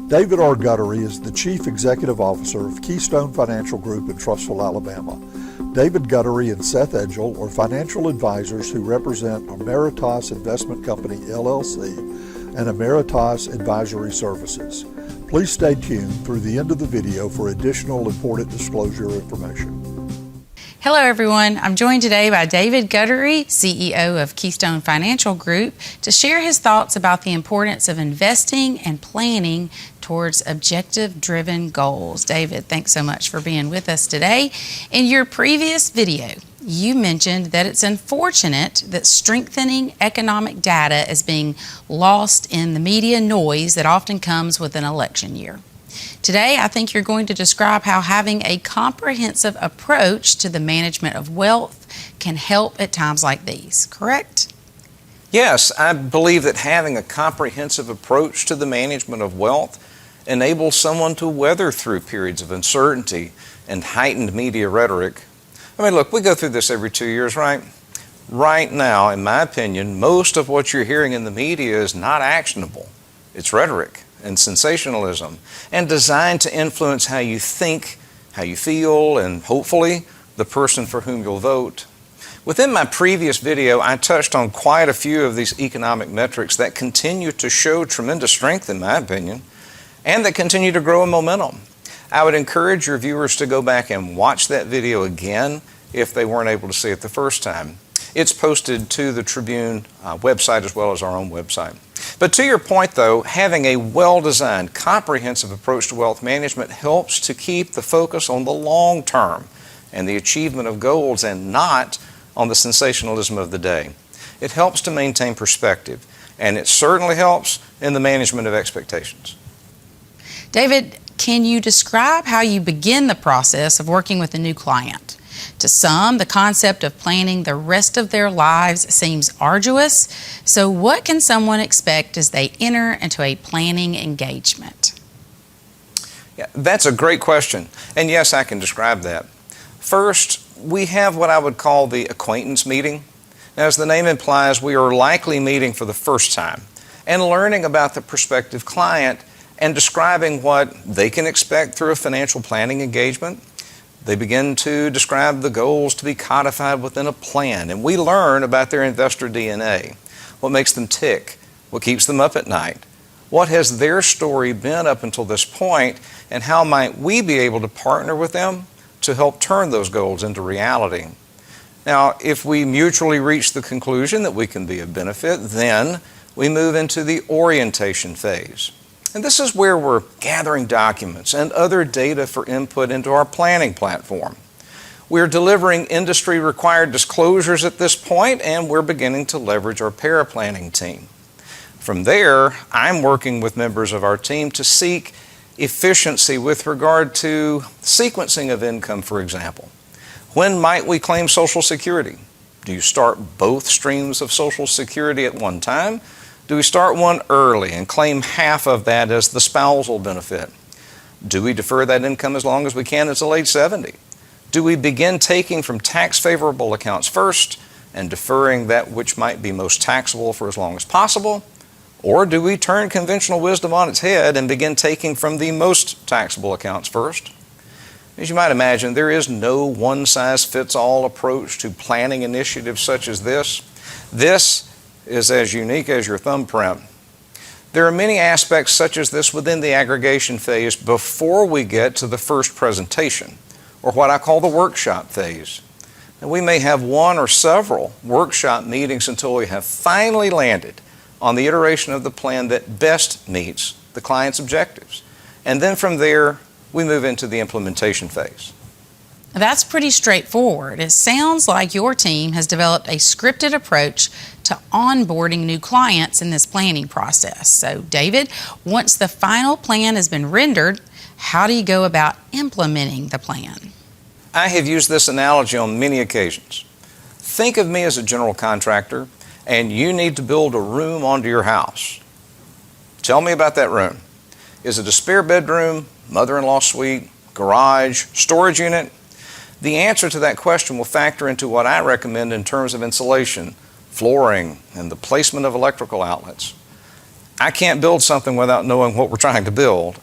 David R. Guttery is the Chief Executive Officer of Keystone Financial Group in Trussville, Alabama. David Guttery and Seth Edgell are financial advisors who represent Emeritas Investment Company, LLC, and Emeritas Advisory Services. Please stay tuned through the end of the video for additional important disclosure information. Hello everyone, I'm joined today by David Guttery, CEO of Keystone Financial Group, to share his thoughts about the importance of investing and planning towards objective-driven goals. David, thanks so much for being with us today. In your previous video, you mentioned that it's unfortunate that strengthening economic data is being lost in the media noise that often comes with an election year. Today, I think you're going to describe how having a comprehensive approach to the management of wealth can help at times like these, correct? Yes, I believe that having a comprehensive approach to the management of wealth enables someone to weather through periods of uncertainty and heightened media rhetoric. I mean, look, we go through this every 2 years, right? Right now, in my opinion, most of what you're hearing in the media is not actionable. It's rhetoric and sensationalism, and designed to influence how you think, how you feel, and hopefully the person for whom you'll vote. Within my previous video, I touched on quite a few of these economic metrics that continue to show tremendous strength, in my opinion, and that continue to grow in momentum. I would encourage your viewers to go back and watch that video again if they weren't able to see it the first time. It's posted to the Tribune website as well as our own website. But to your point, though, having a well-designed, comprehensive approach to wealth management helps to keep the focus on the long term and the achievement of goals and not on the sensationalism of the day. It helps to maintain perspective, and it certainly helps in the management of expectations. David, can you describe how you begin the process of working with a new client? To some, the concept of planning the rest of their lives seems arduous. So what can someone expect as they enter into a planning engagement? Yeah, that's a great question. And yes, I can describe that. First, we have what I would call the acquaintance meeting. Now, as the name implies, we are likely meeting for the first time and learning about the prospective client and describing what they can expect through a financial planning engagement. They begin to describe the goals to be codified within a plan, and we learn about their investor DNA, what makes them tick, what keeps them up at night, what has their story been up until this point, and how might we be able to partner with them to help turn those goals into reality. Now, if we mutually reach the conclusion that we can be of benefit, then we move into the orientation phase. And this is where we're gathering documents and other data for input into our planning platform. We're delivering industry-required disclosures at this point, and we're beginning to leverage our paraplanning team. From there, I'm working with members of our team to seek efficiency with regard to sequencing of income, for example. When might we claim Social Security? Do you start both streams of Social Security at one time? Do we start one early and claim half of that as the spousal benefit? Do we defer that income as long as we can until age 70? Do we begin taking from tax-favorable accounts first and deferring that which might be most taxable for as long as possible? Or do we turn conventional wisdom on its head and begin taking from the most taxable accounts first? As you might imagine, there is no one-size-fits-all approach to planning initiatives such as this. This is as unique as your thumbprint. There are many aspects such as this within the aggregation phase before we get to the first presentation, or what I call the workshop phase. And we may have one or several workshop meetings until we have finally landed on the iteration of the plan that best meets the client's objectives. And then from there, we move into the implementation phase. That's pretty straightforward. It sounds like your team has developed a scripted approach to onboarding new clients in this planning process. So, David, once the final plan has been rendered, how do you go about implementing the plan? I have used this analogy on many occasions. Think of me as a general contractor, and you need to build a room onto your house. Tell me about that room. Is it a spare bedroom, mother-in-law suite, garage, storage unit? The answer to that question will factor into what I recommend in terms of insulation, flooring, and the placement of electrical outlets. I can't build something without knowing what we're trying to build.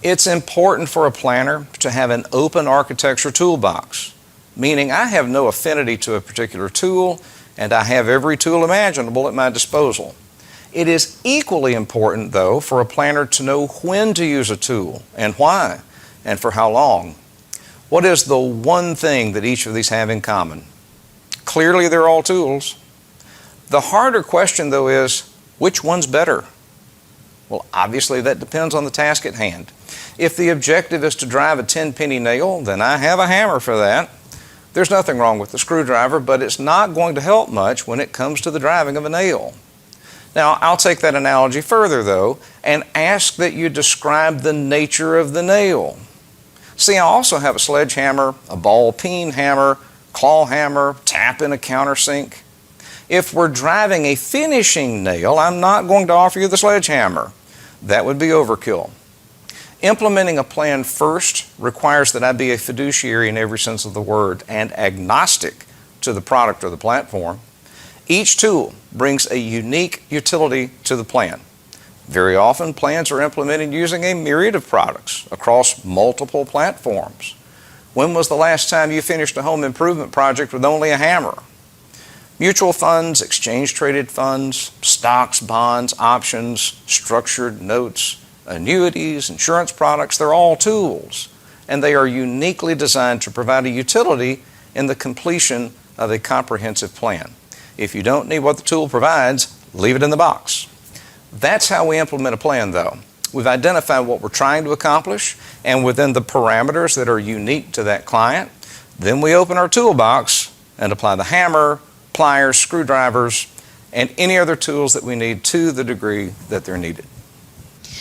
It's important for a planner to have an open architecture toolbox, meaning I have no affinity to a particular tool and I have every tool imaginable at my disposal. It is equally important, though, for a planner to know when to use a tool and why and for how long. What is the one thing that each of these have in common? Clearly, they're all tools. The harder question, though, is which one's better? Well, obviously, that depends on the task at hand. If the objective is to drive a 10-penny nail, then I have a hammer for that. There's nothing wrong with the screwdriver, but it's not going to help much when it comes to the driving of a nail. Now, I'll take that analogy further, though, and ask that you describe the nature of the nail. See, I also have a sledgehammer, a ball-peen hammer, claw hammer, tap in a countersink. If we're driving a finishing nail, I'm not going to offer you the sledgehammer. That would be overkill. Implementing a plan first requires that I be a fiduciary in every sense of the word and agnostic to the product or the platform. Each tool brings a unique utility to the plan. Very often, plans are implemented using a myriad of products across multiple platforms. When was the last time you finished a home improvement project with only a hammer? Mutual funds, exchange-traded funds, stocks, bonds, options, structured notes, annuities, insurance products, they're all tools, and they are uniquely designed to provide a utility in the completion of a comprehensive plan. If you don't need what the tool provides, leave it in the box. That's how we implement a plan, though. We've identified what we're trying to accomplish, and within the parameters that are unique to that client, then we open our toolbox and apply the hammer, pliers, screwdrivers, and any other tools that we need to the degree that they're needed.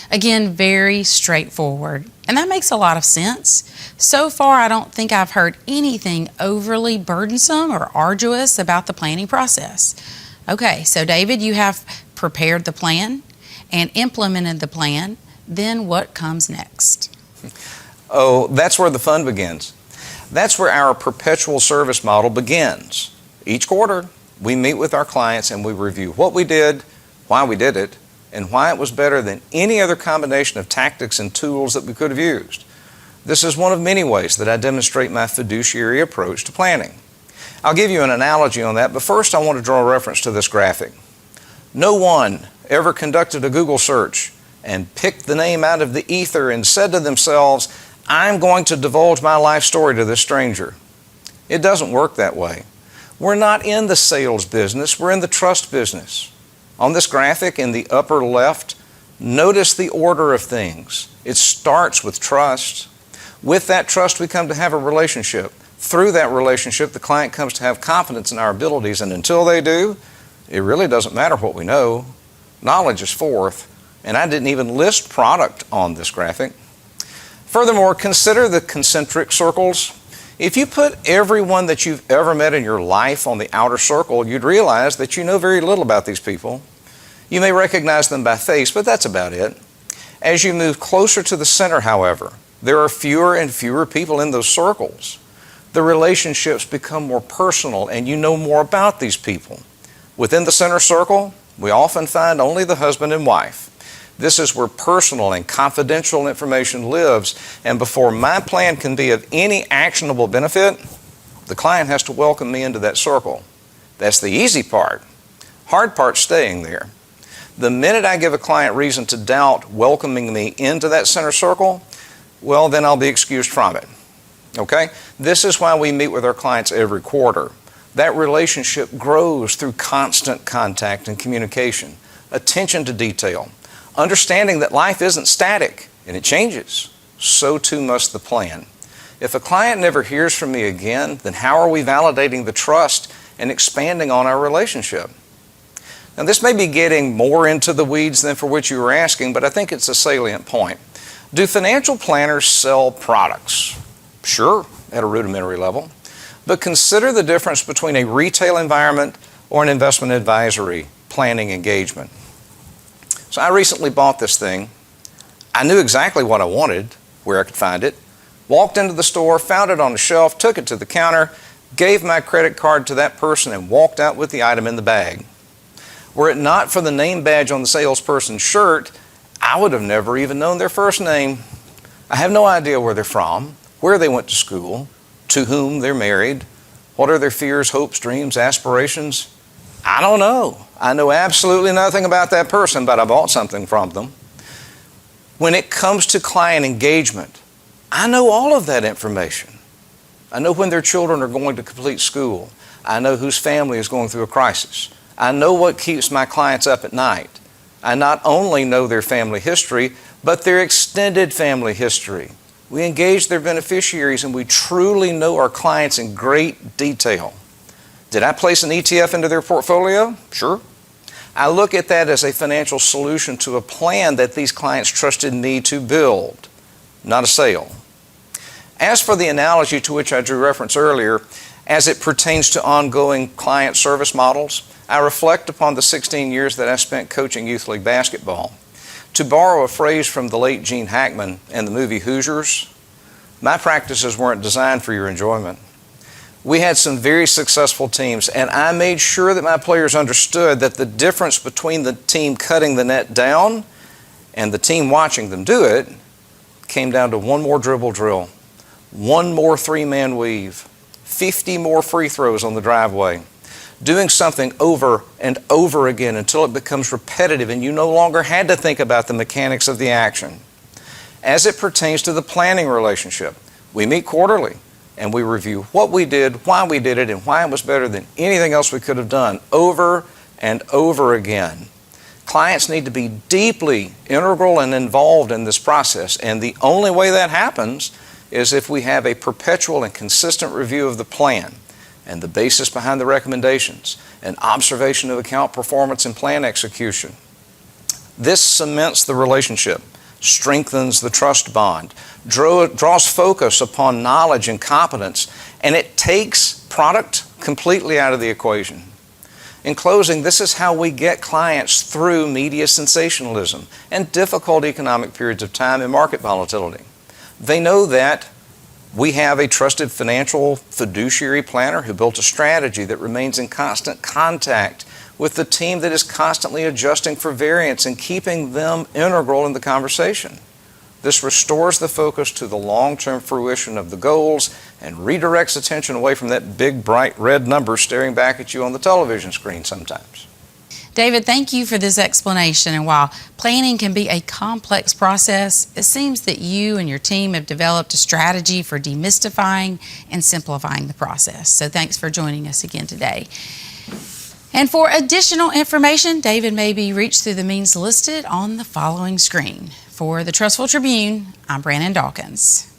Again, very straightforward. And that makes a lot of sense. So far, I don't think I've heard anything overly burdensome or arduous about the planning process. Okay, so David, you have prepared the plan and implemented the plan. Then what comes next? Oh, that's where the fun begins. That's where our perpetual service model begins. Each quarter, we meet with our clients and we review what we did, why we did it, and why it was better than any other combination of tactics and tools that we could have used. This is one of many ways that I demonstrate my fiduciary approach to planning. I'll give you an analogy on that, but first I want to draw a reference to this graphic. No one ever conducted a Google search and picked the name out of the ether and said to themselves, I'm going to divulge my life story to this stranger. It doesn't work that way. We're not in the sales business, we're in the trust business. On this graphic in the upper left, notice the order of things. It starts with trust. With that trust, we come to have a relationship. Through that relationship, the client comes to have confidence in our abilities, and until they do, it really doesn't matter what we know. Knowledge is fourth, and I didn't even list product on this graphic. Furthermore, consider the concentric circles. If you put everyone that you've ever met in your life on the outer circle, you'd realize that you know very little about these people. You may recognize them by face, but that's about it. As you move closer to the center, however, there are fewer and fewer people in those circles. The relationships become more personal and you know more about these people. Within the center circle, we often find only the husband and wife. This is where personal and confidential information lives, and before my plan can be of any actionable benefit, the client has to welcome me into that circle. That's the easy part. Hard part's staying there. The minute I give a client reason to doubt welcoming me into that center circle, well, then I'll be excused from it. Okay? This is why we meet with our clients every quarter. That relationship grows through constant contact and communication, attention to detail, understanding that life isn't static and it changes. So too must the plan. If a client never hears from me again, then how are we validating the trust and expanding on our relationship? Now, this may be getting more into the weeds than for which you were asking, but I think it's a salient point. Do financial planners sell products? Sure, at a rudimentary level. But consider the difference between a retail environment or an investment advisory planning engagement. So I recently bought this thing. I knew exactly what I wanted, where I could find it, walked into the store, found it on the shelf, took it to the counter, gave my credit card to that person, and walked out with the item in the bag. Were it not for the name badge on the salesperson's shirt, I would have never even known their first name. I have no idea where they're from, where they went to school, to whom they're married, what are their fears, hopes, dreams, aspirations. I don't know. I know absolutely nothing about that person, but I bought something from them. When it comes to client engagement, I know all of that information. I know when their children are going to complete school. I know whose family is going through a crisis. I know what keeps my clients up at night. I not only know their family history, but their extended family history. We engage their beneficiaries and we truly know our clients in great detail. Did I place an ETF into their portfolio? Sure. I look at that as a financial solution to a plan that these clients trusted me to build, not a sale. As for the analogy to which I drew reference earlier, as it pertains to ongoing client service models, I reflect upon the 16 years that I spent coaching youth league basketball. To borrow a phrase from the late Gene Hackman and the movie Hoosiers, my practices weren't designed for your enjoyment. We had some very successful teams, and I made sure that my players understood that the difference between the team cutting the net down and the team watching them do it came down to one more dribble drill, one more three-man weave, 50 more free throws on the driveway, doing something over and over again until it becomes repetitive and you no longer had to think about the mechanics of the action. As it pertains to the planning relationship, we meet quarterly and we review what we did, why we did it, and why it was better than anything else we could have done over and over again. Clients need to be deeply integral and involved in this process, and the only way that happens is if we have a perpetual and consistent review of the plan and the basis behind the recommendations, and observation of account performance and plan execution. This cements the relationship, strengthens the trust bond, draws focus upon knowledge and competence, and it takes product completely out of the equation. In closing, this is how we get clients through media sensationalism and difficult economic periods of time and market volatility. They know that we have a trusted financial fiduciary planner who built a strategy that remains in constant contact with the team that is constantly adjusting for variance and keeping them integral in the conversation. This restores the focus to the long-term fruition of the goals and redirects attention away from that big, bright red number staring back at you on the television screen sometimes. David, thank you for this explanation. And while planning can be a complex process, it seems that you and your team have developed a strategy for demystifying and simplifying the process. So thanks for joining us again today. And for additional information, David may be reached through the means listed on the following screen. For the Trustful Tribune, I'm Brandon Dawkins.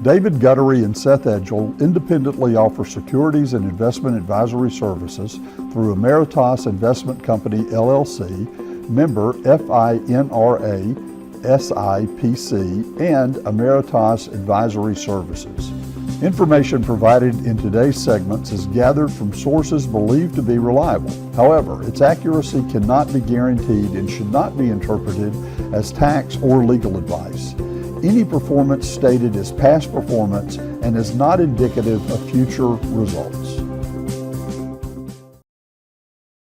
David Guttery and Seth Edgell independently offer securities and investment advisory services through Emeritus Investment Company, LLC, member FINRA, SIPC, and Emeritus Advisory Services. Information provided in today's segments is gathered from sources believed to be reliable. However, its accuracy cannot be guaranteed and should not be interpreted as tax or legal advice. Any performance stated is past performance and is not indicative of future results.